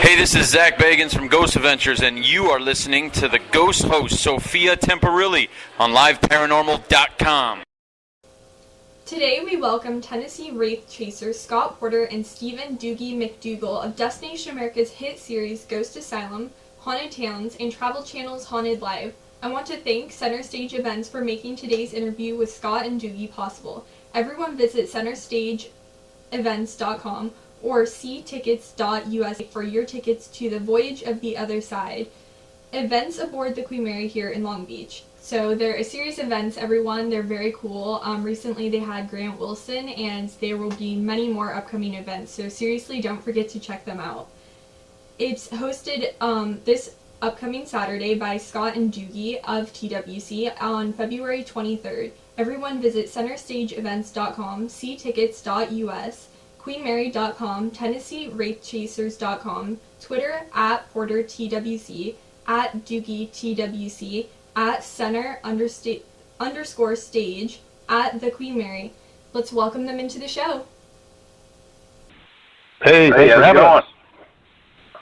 Hey, this is Zach Bagans from Ghost Adventures, and you are listening to the ghost host, Sophia Temperilli, on liveparanormal.com. Today we welcome Tennessee Wraith chasers Scott Porter and Stephen DOOGIE MCDOUGAL of Destination America's hit series Ghost Asylum, Haunted Towns, and Travel Channel's Haunted Live. I want to thank Center Stage Events for making today's interview with Scott and Doogie possible. Everyone visit centerstageevents.com or ctickets.us for your tickets to the Voyage of the Other Side. Events aboard the Queen Mary here in Long Beach. So they're a series of events, everyone. They're very cool. Recently they had Grant Wilson, and there will be many more upcoming events. So seriously, don't forget to check them out. It's hosted this upcoming Saturday by Scott and Doogie of TWC on February 23rd. Everyone visit centerstageevents.com, ctickets.us, queenmary.com, TennesseeWraithChasers.com, Twitter @PorterTWC, @DoogieTWC, @center_stage, @the Queen Mary. Let's welcome them into the show. Hey, thanks for having us.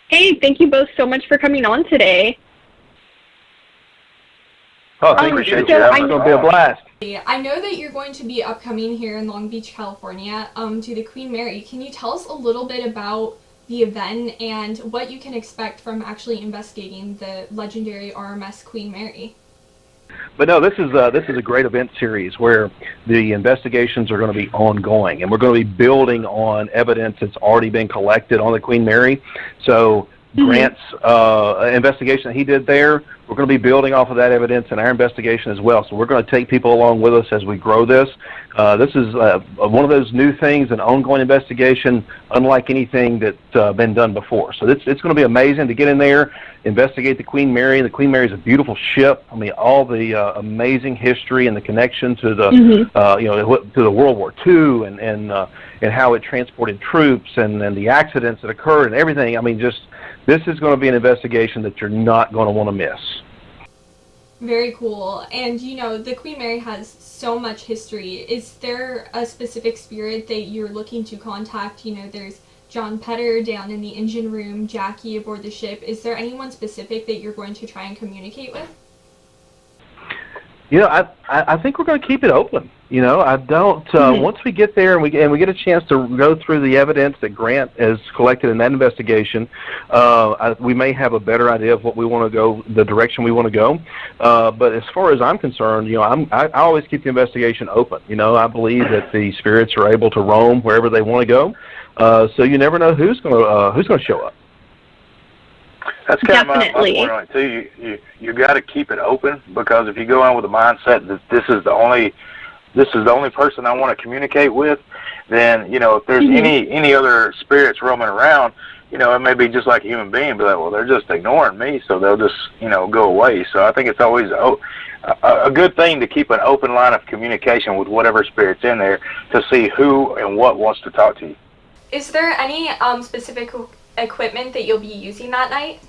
Hey, thank you both so much for coming on today. Oh, thank you. It's going to be a blast. I know that you're going to be upcoming here in Long Beach, California, to the Queen Mary. Can you tell us a little bit about the event and what you can expect from actually investigating the legendary RMS Queen Mary? But no, this is a great event series where the investigations are going to be ongoing, and we're going to be building on evidence that's already been collected on the Queen Mary. So Grant's investigation that he did there, we're going to be building off of that evidence in our investigation as well. So we're going to take people along with us as we grow this. This is one of those new things, an ongoing investigation, unlike anything that's been done before. So it's going to be amazing to get in there, investigate the Queen Mary. The Queen Mary is a beautiful ship. I mean, all the amazing history and the connection to the to the World War II and how it transported troops and the accidents that occurred and everything. I mean, just this is going to be an investigation that you're not going to want to miss. Very cool. And, you know, the Queen Mary has so much history. Is there a specific spirit that you're looking to contact? You know, there's John Petter down in the engine room, Jackie aboard the ship. Is there anyone specific that you're going to try and communicate with? You know, I think we're going to keep it open. You know, I don't. Once we get there and we get a chance to go through the evidence that Grant has collected in that investigation, we may have a better idea of what we want to go, the direction we want to go. But as far as I'm concerned, you know, I always keep the investigation open. You know, I believe that the spirits are able to roam wherever they want to go. So you never know who's going to show up. That's kind of my point on it too. You got to keep it open, because if you go in with a mindset that this is the only person I want to communicate with, then, you know, if there's any other spirits roaming around, you know, it may be just like a human being, but like, well, they're just ignoring me, so they'll just, you know, go away. So I think it's always a good thing to keep an open line of communication with whatever spirit's in there to see who and what wants to talk to you. Is there any specific equipment that you'll be using that night?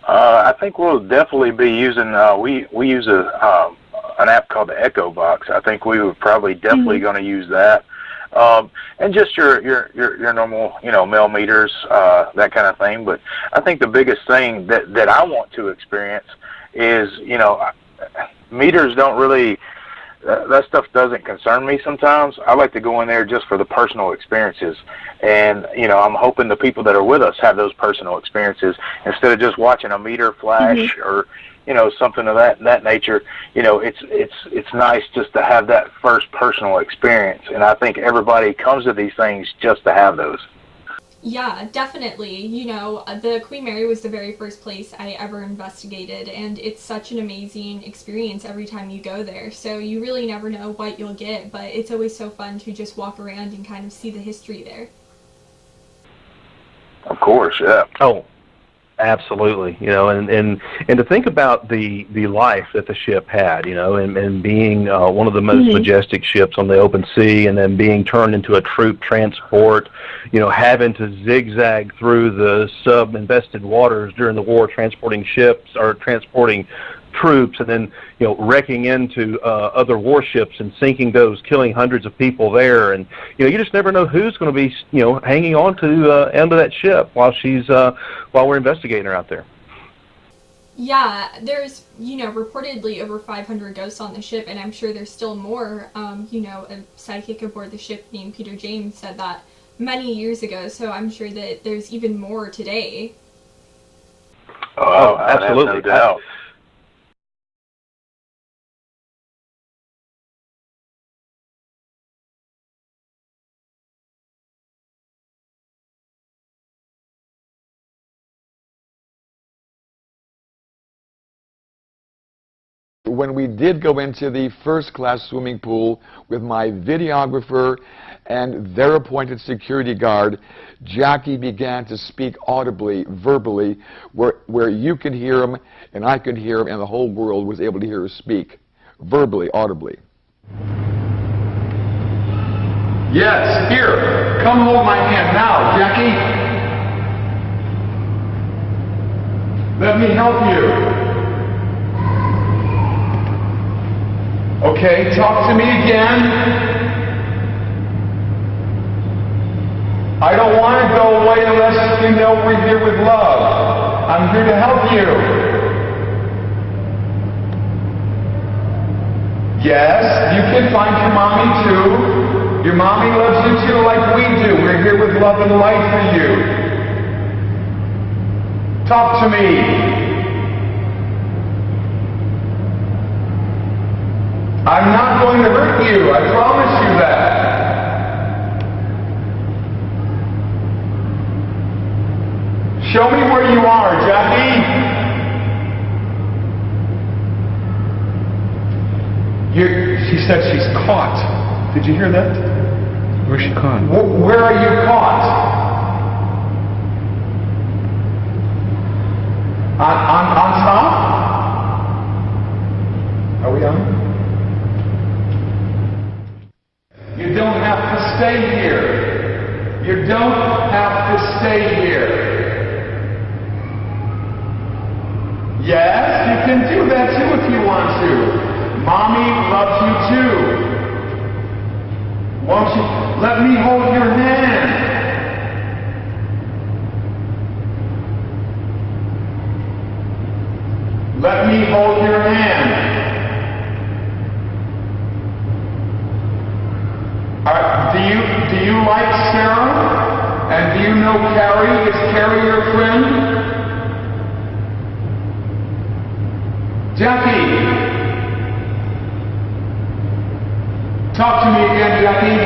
I think we'll definitely be using. We use an app called the Echo Box. I think we were probably definitely going to use that, and just your normal, you know, millimeters, that kind of thing. But I think the biggest thing that I want to experience is, you know, meters don't really. That stuff doesn't concern me sometimes. I like to go in there just for the personal experiences. And, you know, I'm hoping the people that are with us have those personal experiences instead of just watching a meter flash or, you know, something of that nature. You know, it's nice just to have that first personal experience. And I think everybody comes to these things just to have those. Yeah, definitely. You know, the Queen Mary was the very first place I ever investigated, and it's such an amazing experience every time you go there. So you really never know what you'll get, but it's always so fun to just walk around and kind of see the history there. Of course, yeah. Oh, absolutely. You know, and to think about the life that the ship had, you know, and being one of the most majestic ships on the open sea, and then being turned into a troop transport, you know, having to zigzag through the sub-invested waters during the war, transporting ships or transporting troops, and then wrecking into other warships and sinking those, killing hundreds of people there. And you just never know who's going to be hanging on to end of that ship while we're investigating her out there. Yeah, there's, reportedly over 500 ghosts on the ship, and I'm sure there's still more. A psychic aboard the ship named Peter James said that many years ago, so I'm sure that there's even more today. Oh, absolutely. No doubt. When we did go into the first-class swimming pool with my videographer and their appointed security guard, Jackie began to speak audibly, verbally, where you could hear him and I could hear him and the whole world was able to hear her speak, verbally, audibly. Yes, here, come hold my hand now, Jackie. Let me help you. Okay, talk to me again. I don't want to go away unless you know we're here with love. I'm here to help you. Yes, you can find your mommy too. Your mommy loves you too like we do. We're here with love and light for you. Talk to me. I'm not going to hurt you, I promise you that. Show me where you are, Jackie. She said she's caught. Did you hear that? Where's she caught? Where are you caught? On top? Are we on? You don't have to stay here. You don't have to stay here. Yes, you can do that too if you want to. Mommy loves you too. Won't you let me hold your hand? Let me hold your hand. Do you like Sarah? And do you know Carrie? Is Carrie your friend? Jackie! Talk to me again, Jackie.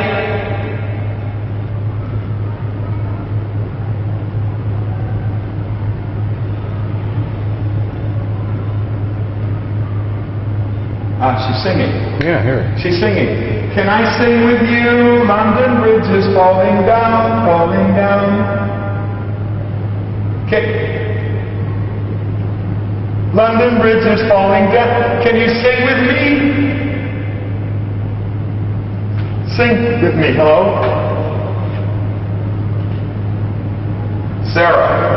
She's singing. Yeah, I hear her. She's singing. Can I sing with you? London Bridge is falling down, falling down. London Bridge is falling down. Can you sing with me? Sing with me. Hello? Sarah.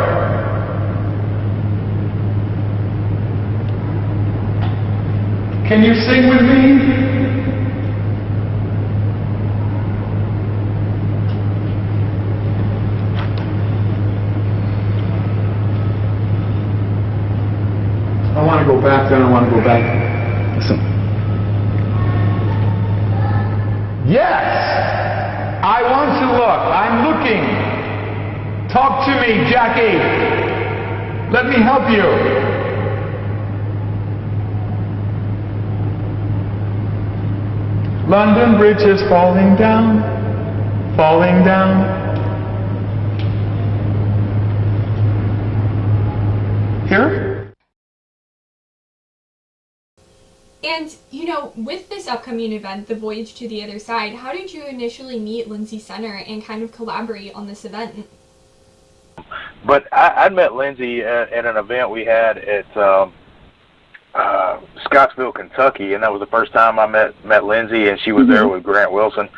Can you sing with me? I want to go back, then I want to go back. Listen. Yes! I want to look. I'm looking. Talk to me, Jackie. Let me help you. London Bridge is falling down, falling down. Here? And, with this upcoming event, the Voyage to the Other Side, how did you initially meet Lindsay Center and kind of collaborate on this event? But I'd met Lindsay at an event we had at Scottsville, Kentucky, and that was the first time I met Lindsay, and she was there with Grant Wilson.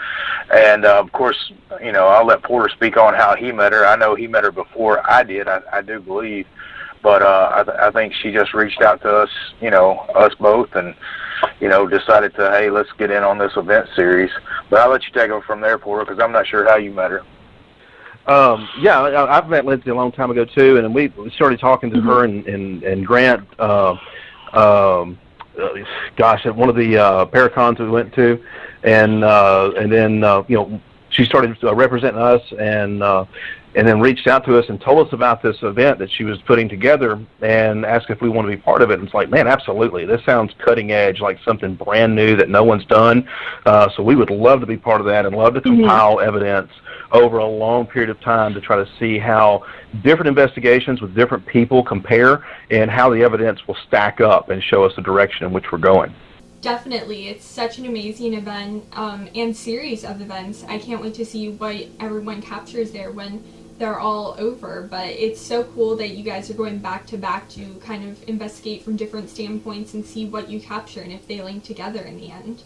And of course, I'll let Porter speak on how he met her. I know he met her before I did, I do believe. But I think she just reached out to us, us both, and decided to, hey, let's get in on this event series. But I'll let you take over from there, Porter, because I'm not sure how you met her. Yeah, I've met Lindsay a long time ago too, and we started talking to her and Grant. Gosh, at one of the Paracons we went to, and then she started representing us, and then reached out to us and told us about this event that she was putting together and asked if we want to be part of it. And it's like, man, absolutely. This sounds cutting edge, like something brand new that no one's done. So we would love to be part of that and love to compile evidence over a long period of time to try to see how different investigations with different people compare and how the evidence will stack up and show us the direction in which we're going. Definitely. It's such an amazing event and series of events. I can't wait to see what everyone captures there when they're all over, but it's so cool that you guys are going back to back to kind of investigate from different standpoints and see what you capture and if they link together in the end.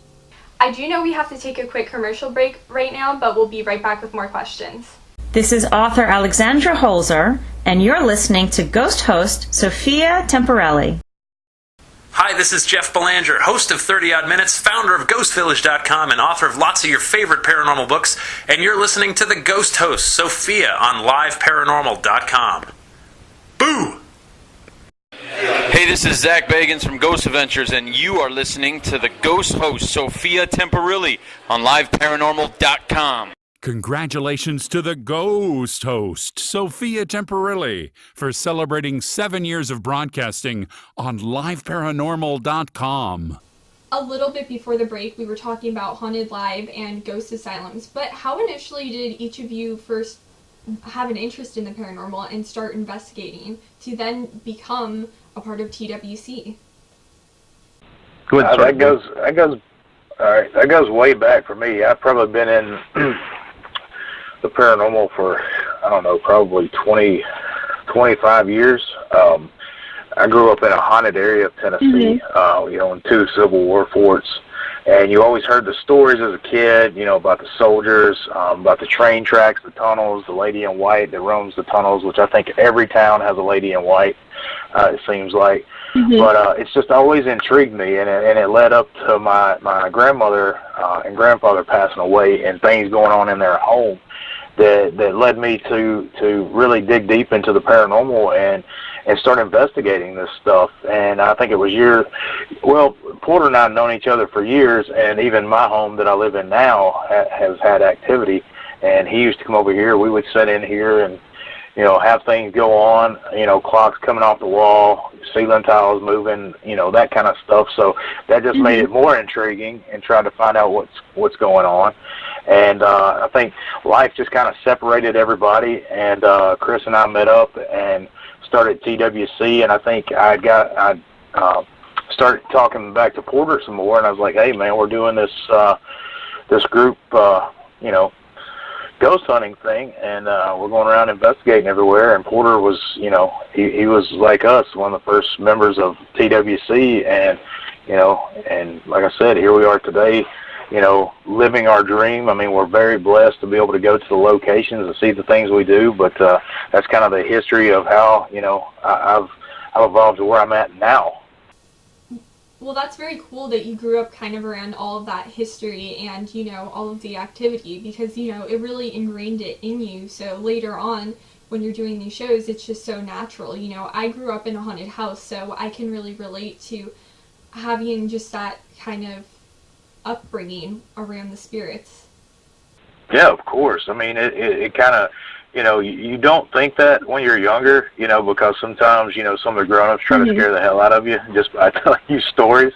I do know we have to take a quick commercial break right now, but we'll be right back with more questions. This is author Alexandra Holzer, and you're listening to Ghost host Sophia Temperilli. Hi, this is Jeff Belanger, host of 30 Odd Minutes, founder of GhostVillage.com, and author of lots of your favorite paranormal books, and you're listening to the Ghost Host, Sophia, on LiveParanormal.com. Boo! Hey, this is Zach Bagans from Ghost Adventures, and you are listening to the Ghost Host, Sophia Temperilli, on LiveParanormal.com. Congratulations to the Ghost host, Sophia Temperilli, for celebrating 7 years of broadcasting on LiveParanormal.com. A little bit before the break, we were talking about Haunted Live and ghost asylums, but how initially did each of you first have an interest in the paranormal and start investigating to then become a part of TWC? Go ahead, that goes way back for me. I've probably been in the paranormal for, I don't know, probably 25 years. I grew up in a haunted area of Tennessee, in 2 Civil War forts. And you always heard the stories as a kid, about the soldiers, about the train tracks, the tunnels, the lady in white that roams the tunnels, which I think every town has a lady in white, it seems like. But it's just always intrigued me, and it led up to my grandmother and grandfather passing away and things going on in their home that led me to really dig deep into the paranormal and start investigating this stuff. And I think it was Porter and I have known each other for years, and even my home that I live in now has had activity. And he used to come over here. We would sit in here and, have things go on, clocks coming off the wall, ceiling tiles moving, that kind of stuff. So that just made it more intriguing and trying to find out what's going on. And I think life just kind of separated everybody, and Chris and I met up and started TWC, and I think I started talking back to Porter some more, and I was like, hey, man, we're doing this group, ghost hunting thing, and we're going around investigating everywhere. And Porter was, he was like us, one of the first members of TWC, and and like I said, here we are today, living our dream. I mean, we're very blessed to be able to go to the locations and see the things we do, but that's kind of the history of how, I've evolved to where I'm at now. Well, that's very cool that you grew up kind of around all of that history and, all of the activity, because, it really ingrained it in you. So later on, when you're doing these shows, it's just so natural. I grew up in a haunted house, so I can really relate to having just that kind of upbringing around the spirits. Yeah, of course. I mean, it kind of, you don't think that when you're younger, because sometimes, some of the grown-ups try to scare the hell out of you just by telling you stories.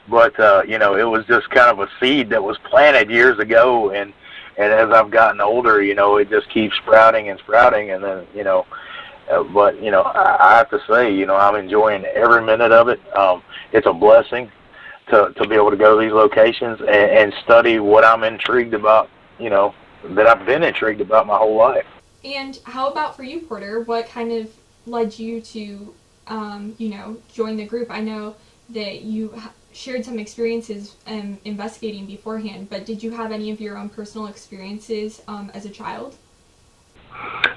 But, it was just kind of a seed that was planted years ago. And as I've gotten older, it just keeps sprouting and sprouting. And then, but, I have to say, I'm enjoying every minute of it. It's a blessing to be able to go to these locations and study what I'm intrigued about, that I've been intrigued about my whole life. And how about for you, Porter? What kind of led you to, join the group? I know that you shared some experiences investigating beforehand, but did you have any of your own personal experiences as a child?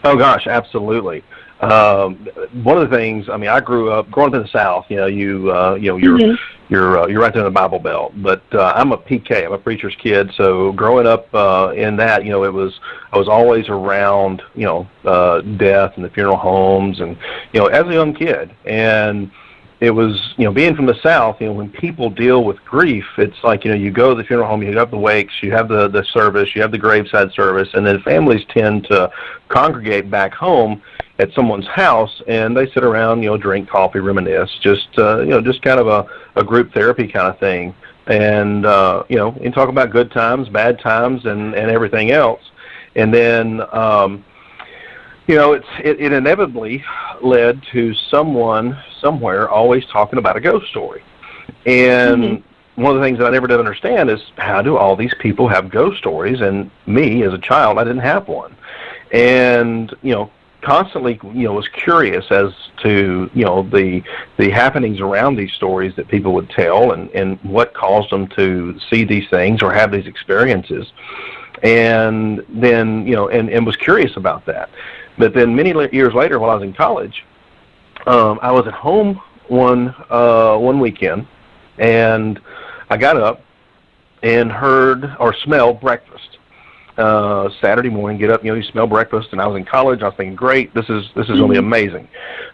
Oh gosh, absolutely. One of the things, I mean, I grew up growing up in the South. You know, you're right there in the Bible Belt. But I'm a PK. I'm a preacher's kid. So growing up in that, you know, I was always around, you know, death and the funeral homes, and you know, as a young kid. And it was, you know, being from the South, you know, when people deal with grief, it's like, you know, you go to the funeral home, you have the wakes, you have the service, you have the graveside service, and then families tend to congregate back home at someone's house, and they sit around, you know, drink coffee, reminisce, just, you know, just kind of a group therapy kind of thing. And, you know, and talk about good times, bad times, and everything else. And then, you know, it inevitably led to someone somewhere always talking about a ghost story. And one of the things that I never did understand is, how do all these people have ghost stories? And me, as a child, I didn't have one. And, you know, constantly, you know, was curious as to, you know, the happenings around these stories that people would tell, and what caused them to see these things or have these experiences. And then, you know, and was curious about that. But then many years later, while I was in college, I was at home one weekend, and I got up and heard or smelled breakfast. Saturday morning, get up, you know, you smell breakfast, and I was in college. I was thinking, great, this is going to be amazing.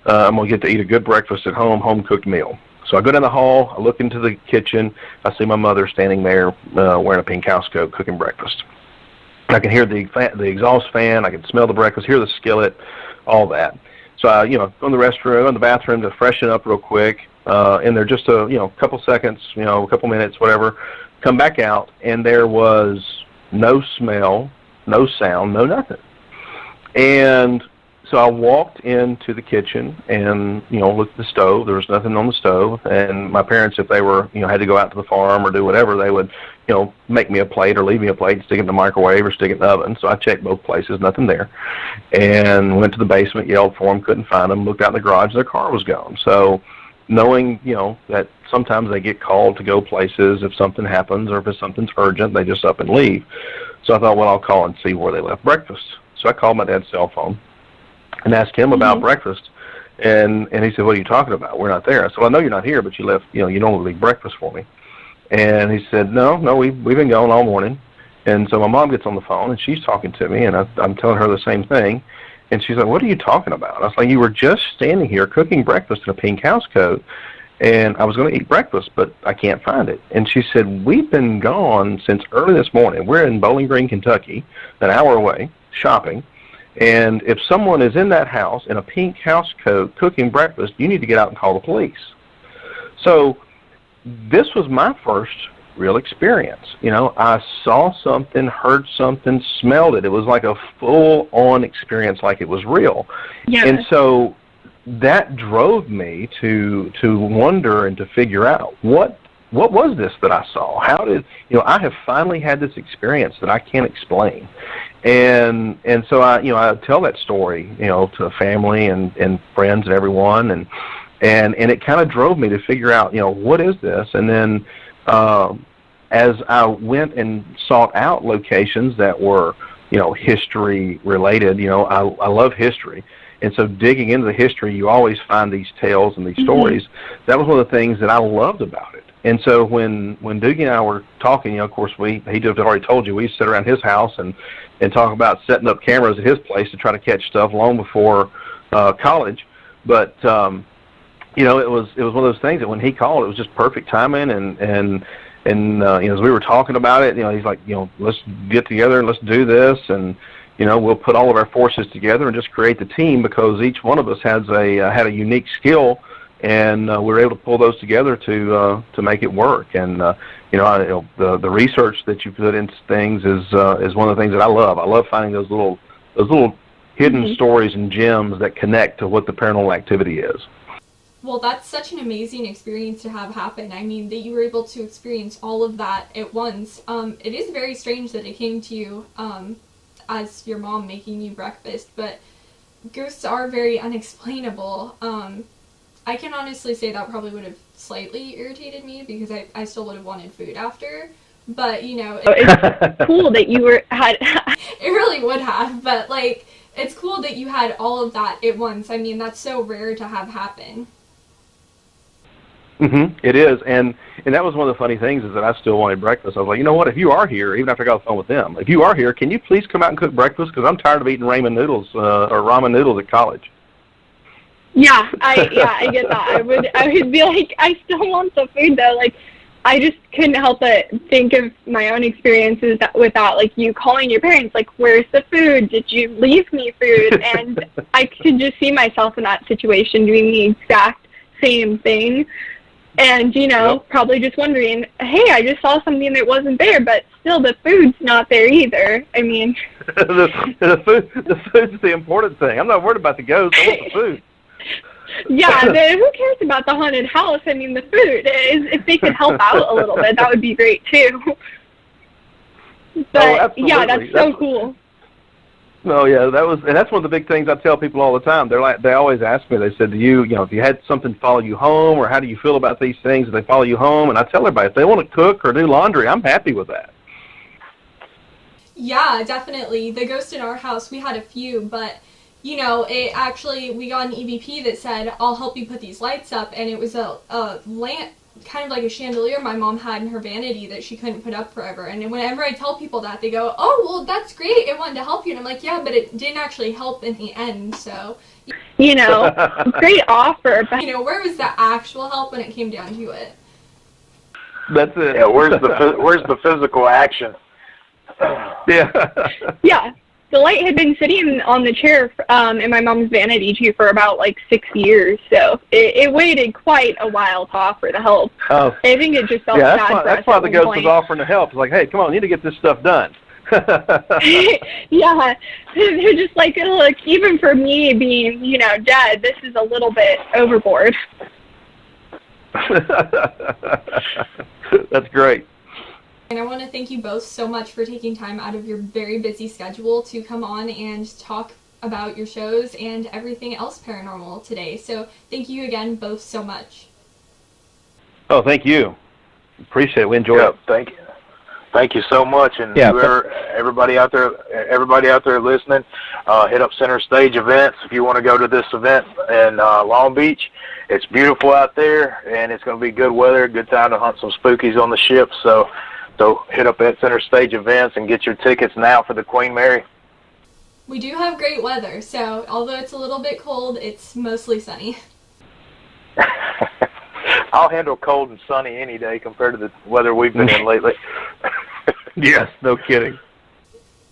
I'm going to get to eat a good breakfast at home, home-cooked meal. So I go down the hall, I look into the kitchen, I see my mother standing there wearing a pink housecoat cooking breakfast. I can hear the exhaust fan, I can smell the breakfast, hear the skillet, all that. So I, you know, go in the restroom, in the bathroom to freshen up real quick, and there just a, you know, couple seconds, you know, a couple minutes, whatever, come back out, and there was no smell, no sound, no nothing. And so I walked into the kitchen and, you know, looked at the stove. There was nothing on the stove. And my parents, if they were, you know, had to go out to the farm or do whatever, they would, you know, make me a plate or leave me a plate, stick it in the microwave or stick it in the oven. So I checked both places, nothing there. And went to the basement, yelled for them, couldn't find them, looked out in the garage, their car was gone. So knowing, you know, that sometimes they get called to go places if something happens, or if something's urgent, they just up and leave. So I thought, well, I'll call and see where they left breakfast. So I called my dad's cell phone and asked him about breakfast. And he said, what are you talking about? We're not there. I said, well, I know you're not here, but you left, you know, you normally leave breakfast for me. And he said, no, we've been gone all morning. And so my mom gets on the phone, and she's talking to me, and I'm telling her the same thing. And she's like, what are you talking about? I was like, you were just standing here cooking breakfast in a pink housecoat, and I was going to eat breakfast, but I can't find it. And she said, we've been gone since early this morning. We're in Bowling Green, Kentucky, an hour away, shopping. And if someone is in that house in a pink housecoat cooking breakfast, you need to get out and call the police. So this was my first real experience. You know, I saw something, heard something, smelled it. It was like a full-on experience, like it was real. Yeah. And so that drove me to wonder and to figure out what was this that I saw? How did, you know, I have finally had this experience that I can't explain. And so I tell that story, you know, to family and friends and everyone, and it kind of drove me to figure out, you know, what is this? And then as I went and sought out locations that were, you know, history related, you know, I love history. And so digging into the history, you always find these tales and these stories. That was one of the things that I loved about it. And so when Doogie and I were talking, you know, of course, he just already told you, we used to sit around his house and talk about setting up cameras at his place to try to catch stuff long before college. But, you know, it was one of those things that when he called, it was just perfect timing. And you know, as we were talking about it, you know, he's like, you know, let's get together and let's do this. And, you know, we'll put all of our forces together and just create the team, because each one of us had a unique skill, and we were able to pull those together to make it work. And you know, the research that you put into things is one of the things that I love. I love finding those little hidden stories and gems that connect to what the paranormal activity is. Well, that's such an amazing experience to have happen. I mean, that you were able to experience all of that at once. It is very strange that it came to you as your mom making you breakfast, but ghosts are very unexplainable. I can honestly say that probably would have slightly irritated me, because I still would have wanted food after. But, you know, it's cool that you had it really would have, but like it's cool that you had all of that at once. I mean, that's so rare to have happen. It is, and that was one of the funny things is that I still wanted breakfast. I was like, you know what? If you are here, even after I got off the phone with them, if you are here, can you please come out and cook breakfast? Because I'm tired of eating ramen noodles or ramen noodles at college. Yeah, I get that. I would be like, I still want the food though. Like, I just couldn't help but think of my own experiences with that. Like, you calling your parents, like, where's the food? Did you leave me food? And I could just see myself in that situation doing the exact same thing. And, you know, probably just wondering, hey, I just saw something that wasn't there, but still the food's not there either. I mean, the food's the important thing. I'm not worried about the ghost. I want the food. Yeah, who cares about the haunted house? I mean, the food. If they could help out a little bit, that would be great too. But yeah, that's so cool. No, yeah, that's one of the big things I tell people all the time. They always ask me. They said, "Do you know, if you had something follow you home, or how do you feel about these things if they follow you home?" And I tell everybody, if they want to cook or do laundry, I'm happy with that. Yeah, definitely. The ghost in our house, we had a few, but you know, we got an EVP that said, "I'll help you put these lights up," and it was a lamp, kind of like a chandelier my mom had in her vanity that she couldn't put up forever. And whenever I tell people that, they go, "Oh, well, that's great. It wanted to help you." And I'm like, "Yeah, but it didn't actually help in the end." So, you know, great offer, but you know, where was the actual help when it came down to it? That's it. Yeah, where's the physical action? Yeah. Yeah. The light had been sitting on the chair in my mom's vanity, too, for about, 6 years. So it waited quite a while to offer the help. Oh. I think it just felt bad for us. That's why the ghost was offering to help. It's like, hey, come on, you need to get this stuff done. Yeah. They're just like, look, even for me being, you know, dead, this is a little bit overboard. That's great. And I want to thank you both so much for taking time out of your very busy schedule to come on and talk about your shows and everything else paranormal today. So thank you again both so much. Oh, thank you. Appreciate it. We enjoyed it. Thank you. Thank you so much. And everybody out there listening, hit up Center Stage Events if you want to go to this event in Long Beach. It's beautiful out there, and it's going to be good weather, good time to hunt some spookies on the ship. So hit up at Center Stage Events and get your tickets now for the Queen Mary. We do have great weather, so although it's a little bit cold, it's mostly sunny. I'll handle cold and sunny any day compared to the weather we've been in lately. Yes, no kidding.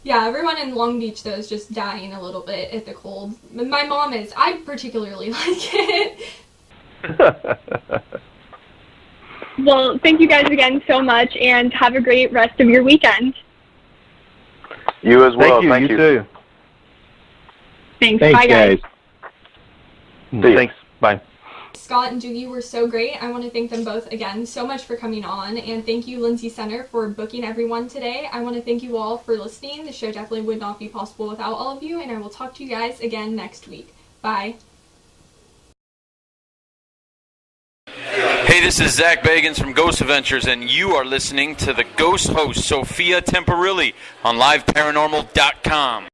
Yeah, everyone in Long Beach, though, is just dying a little bit at the cold. My mom is. I particularly like it. Well, thank you guys again so much, and have a great rest of your weekend. You as well. Thank you. You too. Thanks. Bye, guys. Thanks. Bye. Scott and Doogie were so great. I want to thank them both again so much for coming on, and thank you, Lindsay Center, for booking everyone today. I want to thank you all for listening. The show definitely would not be possible without all of you, and I will talk to you guys again next week. Bye. Hey, this is Zach Bagans from Ghost Adventures, and you are listening to the ghost host, Sophia Temperilli, on LiveParanormal.com.